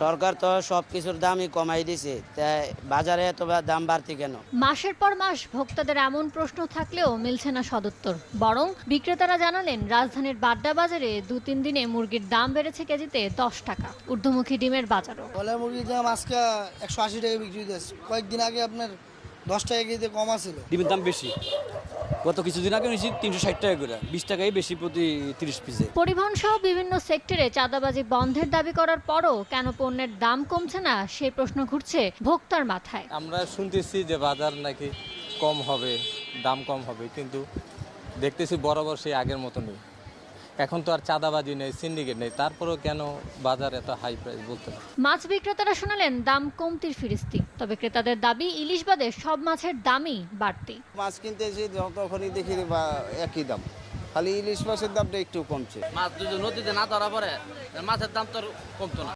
সরকার তো সবকিছুর দামই কমাই দিছে, তাই বাজারে এত দাম বাড়তি কেন? মাসের পর মাস ভোক্তাদের এমন প্রশ্ন থাকলেও মিলছে না সদুত্তর। বরং বিক্রেতারা জানালেন, রাজধানীর বাড্ডা বাজারে 2-3 দিনে মুরগির দাম বেড়েছে কেজিতে 10 টাকা। ঊর্ধ্বমুখী ডিমের বাজারও। ব্রয়লার মুরগির দাম আজকে 180 টাকা বিক্রি হইতেছে। কয়েকদিন আগে আপনার 10 টাকা কেজিতে কম ছিল। ডিমের দাম বেশি, গত কিছুদিন আগে নিয়েছি 360 টাকা করে, 20 টাকাই বেশি প্রতি 30 পিসে। পরিবহন সহ বিভিন্ন সেক্টরে চাঁদাবাজি বন্ধের দাবি করার পরও কেন পণ্যের দাম কমছে না, সেই প্রশ্ন ঘুরছে ভোক্তার মাথায়। আমরা শুনতেছি যে বাজার নাকি কম হবে, দাম কম হবে, কিন্তু দেখতেছি বরাবর সেই আগের মতো নেই। এখন তো আর চাঁদাবাজি নেই, সিন্ডিকেট নেই, তারপরেও কেন বাজার এত হাই প্রাইস বলতে পারি। মাছ বিক্রেতারা শোনালেন দাম কমতির ফিরিস্তি, তবে ক্রেতাদের দাবি ইলিশ বাদে সব মাছের দামই বাড়তি। মাছ কিনতে এসে তখনই দেখি একই দাম, খালি ইলিশ মাছের দামটা একটু কমছে। মাছ যদি নদীতে না ধরা পড়ে মাছের দাম তো কমতো না।